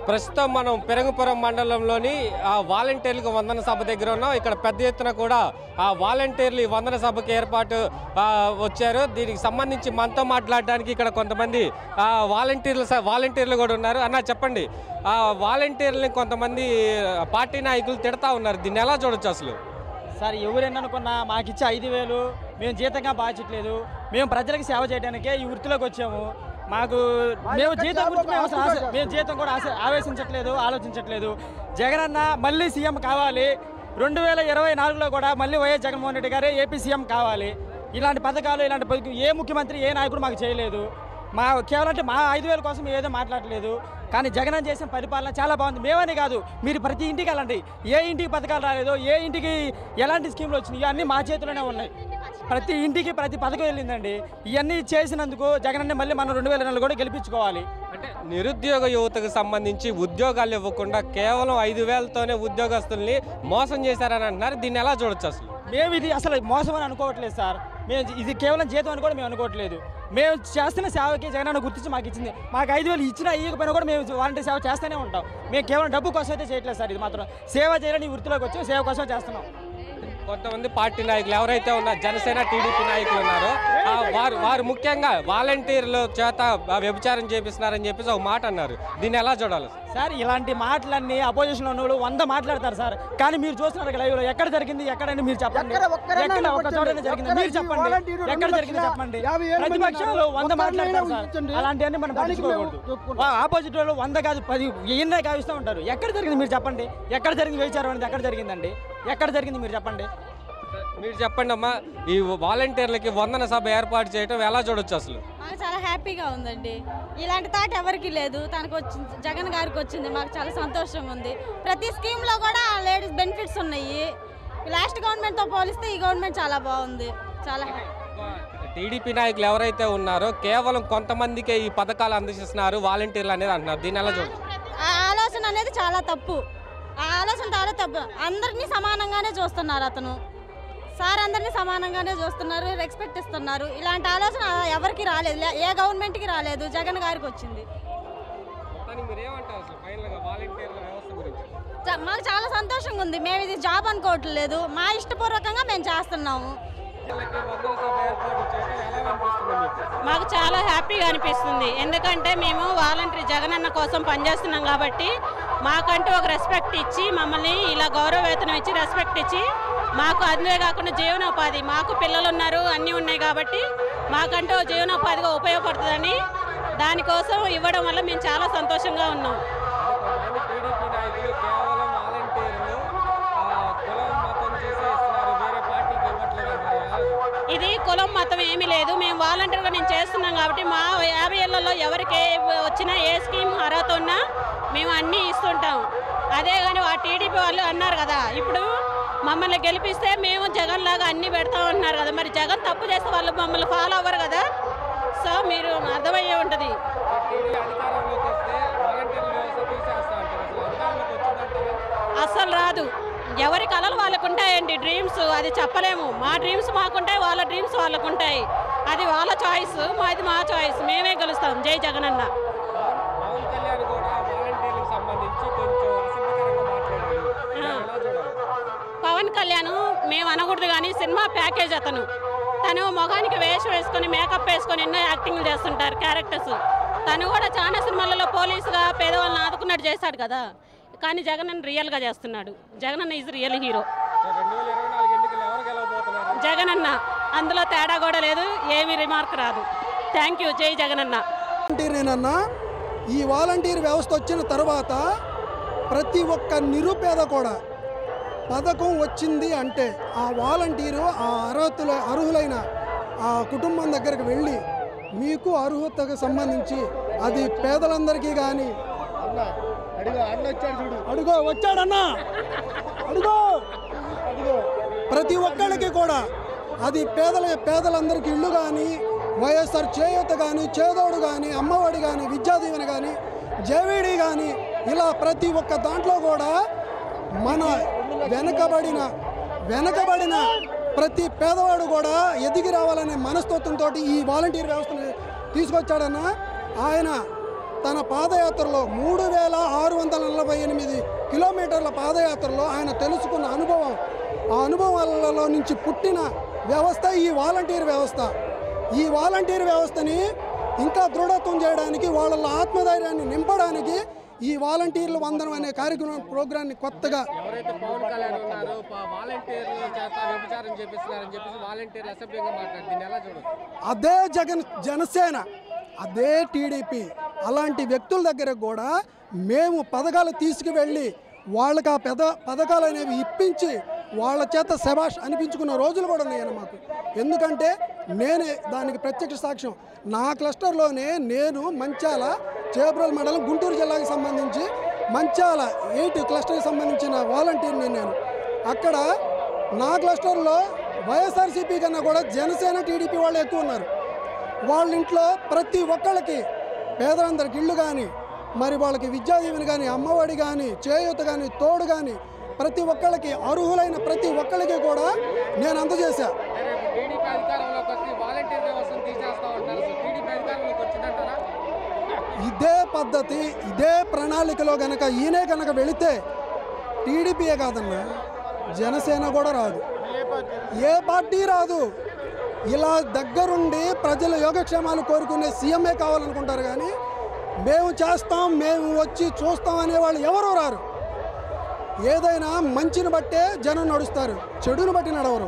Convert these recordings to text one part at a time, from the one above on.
ప్రస్తుతం మనం పెరంగపురం మండలంలోని వాలంటీర్లకు వందన సభ దగ్గర ఉన్నాం. ఇక్కడ పెద్ద ఎత్తున కూడా వాలంటీర్లు ఈ వందన సభకు ఏర్పాటు వచ్చారు. దీనికి సంబంధించి మనతో మాట్లాడడానికి ఇక్కడ కొంతమంది వాలంటీర్లు కూడా ఉన్నారు. అన్న చెప్పండి, వాలంటీర్లని కొంతమంది పార్టీ నాయకులు తిడతా ఉన్నారు, దీన్ని ఎలా చూడొచ్చు అసలు? సార్, ఎవరెన్ననుకున్నా మాకిచ్చే 5,000 మేము జీతంగా బాధ్యట్లేదు. మేము ప్రజలకు సేవ చేయడానికే ఈ వృత్తిలోకి వచ్చాము. మేము జీతం గురించి మేము జీతం కూడా ఆవేశించట్లేదు, ఆలోచించట్లేదు. జగనన్న మళ్ళీ సీఎం కావాలి. 2024లో కూడా మళ్ళీ వైఎస్ జగన్మోహన్ రెడ్డి గారే ఏపీ సీఎం కావాలి. ఇలాంటి పథకాలు ఏ ముఖ్యమంత్రి ఏ నాయకుడు మాకు చేయలేదు. కేవలం అంటే మా 5,000 కోసం ఏదో మాట్లాడలేదు. కానీ జగన్ చేసిన పరిపాలన చాలా బాగుంది. మేమని కాదు, మీరు ప్రతి ఇంటికి వెళ్ళండి, ఏ ఇంటికి పథకాలు రాలేదో, ఏ ఇంటికి ఎలాంటి స్కీమ్లు వచ్చినాయి, ఇవన్నీ మా చేతిలోనే ఉన్నాయి. ప్రతి ఇంటికి ప్రతి పథకం వెళ్ళిందండి. ఇవన్నీ చేసినందుకు జగన్ మళ్ళీ మనం 2024 కూడా గెలిపించుకోవాలి. అంటే నిరుద్యోగ యువతకు సంబంధించి ఉద్యోగాలు ఇవ్వకుండా కేవలం 5,000తోనే ఉద్యోగస్తుల్ని మోసం చేశారని అంటున్నారు, దీన్ని ఎలా చూడొచ్చు అసలు? మేము ఇది అసలు మోసం అని అనుకోవట్లేదు సార్. ఇది కేవలం జీతం అని కూడా మేము అనుకోవట్లేదు. మేము చేస్తున్న సేవకి జగన్ గుర్తించి మాకు ఇచ్చింది. మాకు 5,000 ఇచ్చినా ఇవ్వకపోయినా కూడా మేము వాలంటీర్ సేవ చేస్తూనే ఉంటాం. మేము కేవలం డబ్బు కోసం అయితే చేయట్లేదు సార్. ఇది మాత్రం సేవ చేయాలని వృత్తిలోకి వచ్చి సేవ కోసం చేస్తున్నాం. కొంతమంది పార్టీ నాయకులు ఎవరైతే ఉన్నారు, జనసేన టీడీపీ నాయకులు ఉన్నారో వారు ముఖ్యంగా వాలంటీర్ల చేత వ్యభిచారం చేపిస్తున్నారని చెప్పేసి ఒక మాట అన్నారు, దీన్ని ఎలా చూడాలి సార్? ఇలాంటి మాటలన్నీ అపోజిషన్లో ఉన్న వాళ్ళు 100 మాట్లాడతారు సార్. కానీ మీరు చూస్తున్నారు లైవ్లో ఎక్కడ జరిగింది, ఎక్కడని మీరు చెప్పండి. ఎక్కడ ఒక చోట జరిగింది మీరు చెప్పండి, ఎక్కడ జరిగింది చెప్పండి. ప్రతిపక్షంలో 100 మాట్లాడతారు సార్. అలాంటివన్నీ మనం పట్టించుకోకూడదు. ఆపోజిట్ వాళ్ళు 100 కాదు 10 ఎన్నో కావిస్తూ ఉంటారు. ఎక్కడ జరిగింది మీరు చెప్పండి. ఎక్కడ జరిగింది వ్యభిచారం అనేది ఎక్కడ జరిగిందండి? ఎక్కడ జరిగింది మీరు చెప్పండి. మీరు చెప్పండి అమ్మా, ఈ వాలంటీర్లకి వందన సభ ఏర్పాటు చేయడం ఎలా చూడొచ్చు అసలు? మాకు చాలా హ్యాపీగా ఉందండి. ఇలాంటి థాట్ ఎవరికి లేదు, తనకు వచ్చింది, జగన్ గారికి వచ్చింది. మాకు చాలా సంతోషంగా ఉంది. ప్రతి స్కీమ్లో కూడా లేడీస్ బెనిఫిట్స్ ఉన్నాయి. లాస్ట్ గవర్నమెంట్తో పోలిస్తే ఈ గవర్నమెంట్ చాలా బాగుంది. చాలా టీడీపీ నాయకులు ఎవరైతే ఉన్నారో కేవలం కొంతమందికే ఈ పథకాలు అందిస్తున్నారు వాలంటీర్లు అనేది అంటున్నారు, దీన్ని ఎలా చూడొచ్చు? ఆ ఆలోచన అనేది చాలా తప్పు. ఆ ఆలోచన చాలా తప్పు. అందరినీ సమానంగానే చూస్తున్నారు అతను సార్. అందరినీ సమానంగానే చూస్తున్నారు, రెస్పెక్ట్ ఇస్తున్నారు. ఇలాంటి ఆలోచన ఎవరికి రాలేదు, ఏ గవర్నమెంట్కి రాలేదు, జగన్ గారికి వచ్చింది. మాకు చాలా సంతోషంగా ఉంది. మేము ఇది జాబ్ అనుకోవట్లేదు, మా ఇష్టపూర్వకంగా మేము చేస్తున్నాము. మాకు చాలా హ్యాపీగా అనిపిస్తుంది. ఎందుకంటే మేము వాలంటీర్ జగనన్న కోసం పనిచేస్తున్నాం కాబట్టి మాకంటూ ఒక రెస్పెక్ట్ ఇచ్చి, మమ్మల్ని ఇలా గౌరవ వేతనం ఇచ్చి రెస్పెక్ట్ ఇచ్చి, మాకు అందులో కాకుండా జీవనోపాధి, మాకు పిల్లలు ఉన్నారు, అన్నీ ఉన్నాయి కాబట్టి మాకంటూ జీవనోపాధిగా ఉపయోగపడుతుందని దానికోసం ఇవ్వడం వల్ల మేము చాలా సంతోషంగా ఉన్నాం. ఇది కులం మతం ఏమీ లేదు. మేము వాలంటీర్గా నేను చేస్తున్నాం కాబట్టి మా 50 ఏళ్లలో ఎవరికి వచ్చినా ఏ స్కీమ్ అర్హత ఉన్నా మేము అన్నీ ఇస్తుంటాం. అదే కానీ ఆ టీడీపీ వాళ్ళు అన్నారు కదా, ఇప్పుడు మమ్మల్ని గెలిపిస్తే మేము జగన్ లాగా అన్నీ పెడతామన్నారు కదా. మరి జగన్ తప్పు చేస్తే వాళ్ళు మమ్మల్ని ఫాలో అవ్వరు కదా. సో మీరు అర్థమయ్యే ఉంటుంది. అస్సలు రాదు. ఎవరి కళలు వాళ్ళకు ఉంటాయండి, డ్రీమ్స్, అది చెప్పలేము. మా డ్రీమ్స్ మాకుంటాయి, వాళ్ళ డ్రీమ్స్ వాళ్ళకు ఉంటాయి. అది వాళ్ళ చాయిస్, మాది మా చాయిస్. మేమే గెలుస్తాం. జై జగనన్న. పవన్ కళ్యాణ్ మేము అనకూడదు కానీ సినిమా ప్యాకేజ్ తను మొగానికి వేషం వేసుకొని మేకప్ వేసుకొని ఎన్నో యాక్టింగ్లు చేస్తుంటారు క్యారెక్టర్స్. తను కూడా చాలా సినిమాలలో పోలీసుగా పేదవాళ్ళని ఆదుకున్నట్టు చేశాడు కదా. కానీ జగన్ రియల్గా చేస్తున్నాడు. Jagananna is real hero. Jagananna అందులో తేడా కూడా లేదు, ఏమీ రిమార్క్ రాదు. Thank you. జై జగనన్న. ఈ వాలంటీర్ వ్యవస్థ వచ్చిన తర్వాత ప్రతి ఒక్క నిరుపేద కూడా పథకం వచ్చింది అంటే ఆ వాలంటీరు ఆ అర్హులైన ఆ కుటుంబం దగ్గరికి వెళ్ళి మీకు అర్హతకు సంబంధించి అది పేదలందరికీ కానీ అడుగో వచ్చాడన్నా అడుగో ప్రతి ఒక్కరికి కూడా అది పేదలందరికీ ఇల్లు కానీ, వైఎస్ఆర్ చేయూత కానీ, చేదోడు కానీ, అమ్మఒడి కానీ, విద్యాదీవెన కానీ, జేవీడీ కానీ, ఇలా ప్రతి ఒక్క దాంట్లో కూడా మన వెనకబడిన ప్రతి పేదవాడు కూడా ఎదిగి రావాలనే మనస్తత్వంతో ఈ వాలంటీర్ వ్యవస్థను తీసుకొచ్చాడన్న. ఆయన తన పాదయాత్రలో 3648 కిలోమీటర్ల పాదయాత్రలో ఆయన తెలుసుకున్న అనుభవం, ఆ అనుభవాలలో నుంచి పుట్టిన వ్యవస్థ ఈ వాలంటీర్ వ్యవస్థ. ఈ వాలంటీర్ వ్యవస్థని ఇంకా దృఢత్వం చేయడానికి, వాళ్ళ ఆత్మధైర్యాన్ని నింపడానికి ఈ వాలంటీర్లు వందనం అనే కార్యక్రమం ప్రోగ్రాన్ని కొత్తగా ఎవరైతే పవన్ కళ్యాణ్ ఉన్నారో వాలంటీర్ల చేత వ్యభిచారం చేపిస్తున్నారని చెప్పేసి వాలంటీర్లు అసభ్యంగా మాట్లాడుతుంది, ఎలా చూడొచ్చు? అదే జనసేన, అదే టీడీపీ అలాంటి వ్యక్తుల దగ్గర కూడా మేము పథకాలు తీసుకువెళ్ళి వాళ్ళకి ఆ పథకాలు అనేవి ఇప్పించి వాళ్ళ చేత శభాష్ అనిపించుకున్న రోజులు కూడా ఉన్నాయన్న మాకు. ఎందుకంటే నేనే దానికి ప్రత్యక్ష సాక్ష్యం. నా క్లస్టర్లోనే నేను మంచాల చేబ్రోల్ మండలం గుంటూరు జిల్లాకి సంబంధించి మంచాల 8 క్లస్టర్కి సంబంధించిన వాలంటీర్ని నేను. అక్కడ నా క్లస్టర్లో వైఎస్ఆర్సీపీ కన్నా కూడా జనసేన టీడీపీ వాళ్ళు ఎక్కువ ఉన్నారు. వాళ్ళ ఇంట్లో ప్రతి ఒక్కళ్ళకి పేదలందరికి ఇళ్ళు కానీ, మరి వాళ్ళకి విద్యా దీవెన కానీ, అమ్మఒడి కానీ, చేయూత కానీ, తోడు కానీ ప్రతి ఒక్కళ్ళకి అర్హులైన ప్రతి ఒక్కళ్ళకి కూడా నేను అందజేశా. టీడీపీ అధికారంలోకి వచ్చి వాలంటీర్ వ్యవస్థను తీసేస్తా ఉంటారు, టీడీపీ అధికారంలోకి వచ్చిందంటారా? ఇదే పద్ధతి, ఇదే ప్రణాళికలో కనుక ఈయనే కనుక వెళితే టీడీపీయే కాదన్నా, జనసేన కూడా రాదు, ఏ పార్టీ రాదు. ఇలా దగ్గరుండి ప్రజల యోగక్షేమాలు కోరుకునే సీఎంఏ కావాలనుకుంటారు కానీ మేము చేస్తాం, మేము వచ్చి చూస్తాం అనేవాళ్ళు ఎవరూ రారు. ఏదైనా మంచిని బట్టే జనం నడుస్తారు, చెడును బట్టి నడవరు.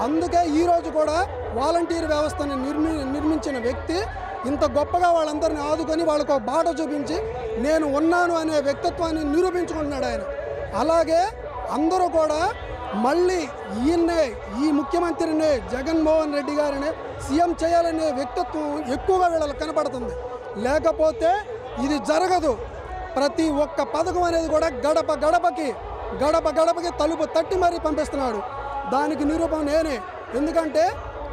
అందుకే ఈరోజు కూడా వాలంటీర్ వ్యవస్థను నిర్మించిన వ్యక్తి ఇంత గొప్పగా వాళ్ళందరినీ ఆదుకొని వాళ్ళకు ఒక బాట చూపించి నేను ఉన్నాను అనే వ్యక్తిత్వాన్ని నిరూపించుకుంటున్నాడు ఆయన. అలాగే అందరూ కూడా మళ్ళీ ఈయన్నే, ఈ ముఖ్యమంత్రిని జగన్మోహన్ రెడ్డి గారిని సీఎం చేయాలనే వ్యక్తిత్వం ఎక్కువగా వీళ్ళకి కనపడుతుంది. లేకపోతే ఇది జరగదు. ప్రతి ఒక్క పథకం అనేది కూడా గడప గడపకి తలుపు తట్టి మరీ పంపిస్తున్నాడు. దానికి నిరూపణ నేనే. ఎందుకంటే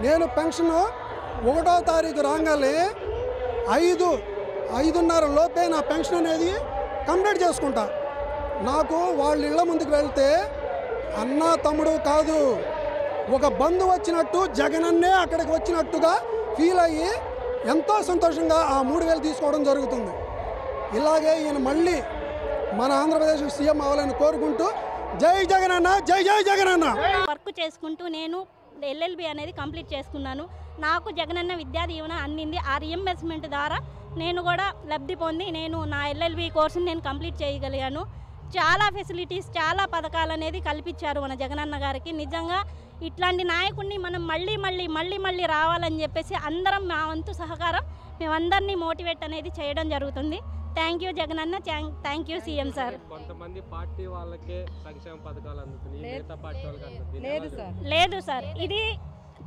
నేను పెన్షన్ 1వ తారీఖు రాగానే 5:30 లోపే నా పెన్షన్ అనేది కంప్లీట్ చేసుకుంటా. నాకు వాళ్ళ ఇళ్ళ ముందుకు వెళ్తే అన్న తమ్ముడు కాదు, ఒక బంధువు వచ్చినట్టు, జగనన్నే అక్కడికి వచ్చినట్టుగా ఫీల్ అయ్యి ఎంతో సంతోషంగా ఆ 3,000 తీసుకోవడం జరుగుతుంది. ఇలాగే ఈయన మళ్ళీ మన ఆంధ్రప్రదేశ్ సీఎం అవ్వాలని కోరుకుంటూ జై జగనన్న, జై జై జగనన్న. వర్క్ చేసుకుంటూ నేను ఎల్ఎల్బి అనేది కంప్లీట్ చేసుకున్నాను. నాకు జగనన్న విద్యా దీవెన అందింది. ఆ రీఎంబర్స్మెంట్ ద్వారా నేను కూడా లబ్ధి పొంది నేను నా ఎల్ఎల్బి కోర్సుని నేను కంప్లీట్ చేయగలిగాను. చాలా ఫెసిలిటీస్, చాలా పథకాలు అనేది కల్పించారు మన జగనన్న గారికి. నిజంగా ఇట్లాంటి నాయకుడిని మనం మళ్ళీ రావాలని చెప్పేసి అందరం మా వంతు సహకారం మేమందరినీ మోటివేట్ అనేది చేయడం జరుగుతుంది. Thank you Jagananna, thank you CM sir. కొంతమంది పార్టీ వాళ్ళకే సంక్షేమ పథకాలు అందుతున్నాయి, మిగతా పార్టీ వాళ్ళకి అందుతుంది లేదు సార్, ఇది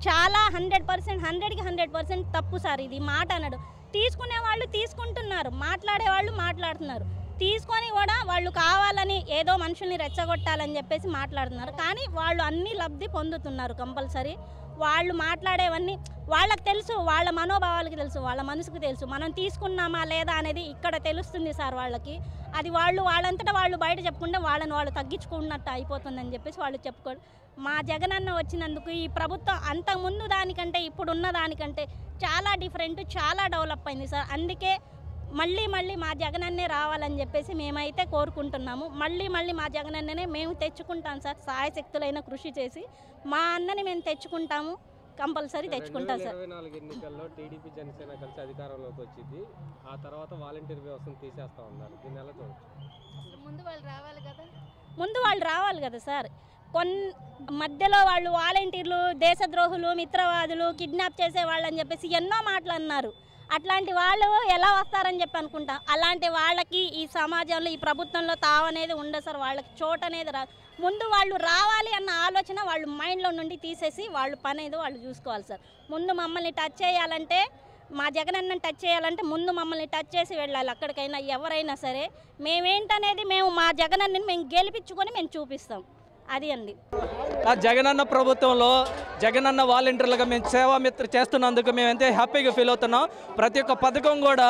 చాలా 100%, 100కి 100% తప్పు సార్. ఇది మాట అనడు. తీసుకునే వాళ్ళు తీసుకుంటున్నారు, మాట్లాడే వాళ్ళు మాట్లాడుతున్నారు. తీసుకొని కూడా వాళ్ళు కావాలని ఏదో మనుషుల్ని రెచ్చగొట్టాలని చెప్పేసి మాట్లాడుతున్నారు. కానీ వాళ్ళు అన్ని లబ్ధి పొందుతున్నారు కంపల్సరీ. వాళ్ళు మాట్లాడేవన్నీ వాళ్ళకి తెలుసు, వాళ్ళ మనోభావాలకి తెలుసు, వాళ్ళ మనసుకు తెలుసు. మనం తీసుకున్నామా లేదా అనేది ఇక్కడ తెలుస్తుంది సార్ వాళ్ళకి. అది వాళ్ళంతటా వాళ్ళు బయట చెప్పుకుంటే వాళ్ళని వాళ్ళు తగ్గించుకున్నట్టు అయిపోతుందని చెప్పేసి వాళ్ళు చెప్పుకోరు. మా జగనన్న వచ్చినందుకు ఈ ప్రభుత్వం అంతకుముందు దానికంటే ఇప్పుడున్న దానికంటే చాలా డిఫరెంట్, చాలా డెవలప్ అయింది సార్. అందుకే మళ్ళీ మా జగనన్నే రావాలని చెప్పేసి మేమైతే కోరుకుంటున్నాము. మళ్ళీ మా జగనన్ననే మేము తెచ్చుకుంటాం సార్. సాయశక్తులైన కృషి చేసి మా అన్నని మేము తెచ్చుకుంటాము, కంపల్సరీ తెచ్చుకుంటాం సార్. 2024 ఎన్నికల్లో టీడీపీ జనసేన కలిసి అధికారంలోకి వచ్చింది. ఆ తర్వాత వాలంటీర్ వ్యవస్థను తీసేస్తా ఉన్నారు. దీన్ని ఎలా చూడొచ్చు? ముందు వాళ్ళు రావాలి కదా సార్. మధ్యలో వాళ్ళు వాలంటీర్లు, దేశద్రోహులు, మిత్రవాదులు, కిడ్నాప్ చేసే వాళ్ళని చెప్పేసి ఎన్నో మాటలు అన్నారు. అట్లాంటి వాళ్ళు ఎలా వస్తారని చెప్పి అనుకుంటాం. అలాంటి వాళ్ళకి ఈ సమాజంలో, ఈ ప్రభుత్వంలో తావనేది ఉండదు సార్. వాళ్ళకి చోటు అనేది రాదు. ముందు వాళ్ళు రావాలి అన్న ఆలోచన వాళ్ళు మైండ్లో నుండి తీసేసి వాళ్ళు పని ఏదో వాళ్ళు చూసుకోవాలి సార్. ముందు మమ్మల్ని టచ్ చేయాలంటే, మా జగనన్నని టచ్ చేయాలంటే ముందు మమ్మల్ని టచ్ చేసి వెళ్ళాలి. అక్కడికైనా ఎవరైనా సరే మేమేంటనేది మేము మా జగనన్నని మేము గెలిపించుకొని మేము చూపిస్తాం. అది అండి. ఆ జగనన్న ప్రభుత్వంలో జగనన్న వాలంటీర్లుగా మేము సేవామిత్ర చేస్తున్నందుకు మేము ఎంతో హ్యాపీగా ఫీల్ అవుతున్నాం. ప్రతి ఒక్క పథకం కూడా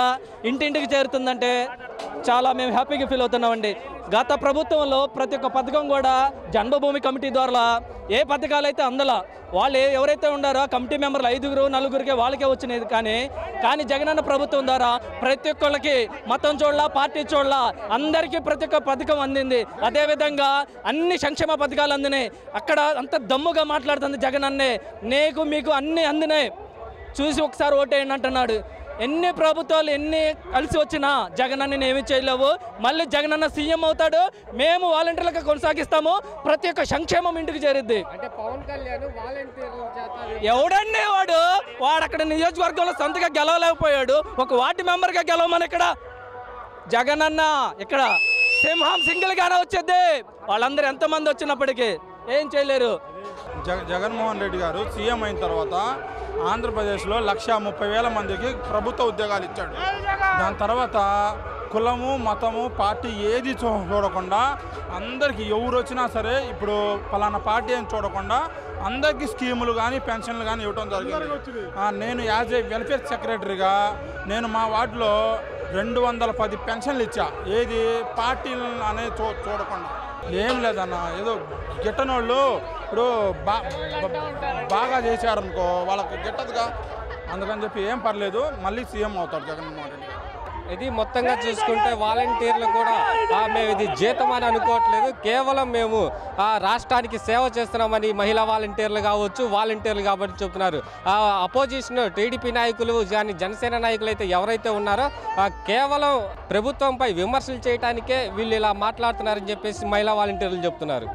ఇంటింటికి చేరుతుందంటే చాలా మేము హ్యాపీగా ఫీల్ అవుతున్నామండి. గత ప్రభుత్వంలో ప్రతి ఒక్క పథకం కూడా జన్మభూమి కమిటీ ద్వారా ఏ పథకాలు అయితే అందలా వాళ్ళు ఎవరైతే ఉండారో కమిటీ మెంబర్లు 5 4 వాళ్ళకే వచ్చినది. కానీ జగనన్న ప్రభుత్వం ద్వారా ప్రతి ఒక్కళ్ళకి మతం చూడాల, పార్టీ చూడాల, అందరికీ ప్రతి ఒక్క పథకం అందింది. అదేవిధంగా అన్ని సంక్షేమ పథకాలు అందినాయి. అక్కడ అంత దమ్ముగా మాట్లాడుతుంది జగనన్నే, నీకు మీకు అన్నీ అందినాయి, చూసి ఒకసారి ఓటేయండి అంటున్నాడు. ఎన్ని ప్రభుత్వాలు ఎన్ని కలిసి వచ్చినా జగనన్న ఏమీ చేయలేవు. మళ్ళీ జగనన్న సీఎం అవుతాడు, మేము వాలంటీర్లుగా కొనసాగిస్తాము, ప్రతి ఒక్క సంక్షేమం ఇంటికి చేరుద్ది. అంటే పవన్ కళ్యాణ్ వాలంటీర్ల చేత ఎవడండి వాడు అక్కడ నియోజకవర్గంలో సొంతగా గెలవలేకపోయాడు, ఒక వార్డు మెంబర్గా గెలవమని ఇక్కడ జగనన్న ఇక్కడ సింహం సింగిల్గానే వచ్చేది. వాళ్ళందరూ ఎంతమంది వచ్చినప్పటికీ ఏం చేయలేరు. జగన్మోహన్ రెడ్డి గారు సీఎం అయిన తర్వాత ఆంధ్రప్రదేశ్లో 130,000 మందికి ప్రభుత్వ ఉద్యోగాలు ఇచ్చాడు. దాని తర్వాత కులము మతము పార్టీ ఏది చూడకుండా అందరికీ ఎవరు వచ్చినా సరే ఇప్పుడు పలానా పార్టీ అని చూడకుండా అందరికీ స్కీములు కానీ పెన్షన్లు కానీ ఇవ్వడం జరిగింది. నేను యాజ్ ఏ వెల్ఫేర్ సెక్రటరీగా నేను మా వార్డులో 210 పెన్షన్లు ఇచ్చా. ఏది పార్టీలు అనేది చూడకుండా. ఏం లేదన్న, ఏదో గిట్టనోళ్ళు ఇప్పుడు బాగా చేశారనుకో వాళ్ళకి గిట్టదుగా, అందుకని చెప్పి ఏం పర్లేదు, మళ్ళీ సీఎం అవుతాడు జగన్మోహన్ రెడ్డి. ఇది మొత్తంగా చూసుకుంటే వాలంటీర్లు కూడా మేము ఇది జీతం అని అనుకోవట్లేదు, కేవలం మేము రాష్ట్రానికి సేవ చేస్తున్నామని మహిళా వాలంటీర్లు కావచ్చు, వాలంటీర్లు కాబట్టి చెప్తున్నారు. అపోజిషన్ టీడీపీ నాయకులు కానీ జనసేన నాయకులు అయితే ఎవరైతే ఉన్నారో కేవలం ప్రభుత్వంపై విమర్శలు చేయడానికే వీళ్ళు ఇలా మాట్లాడుతున్నారని చెప్పేసి మహిళా వాలంటీర్లు చెప్తున్నారు.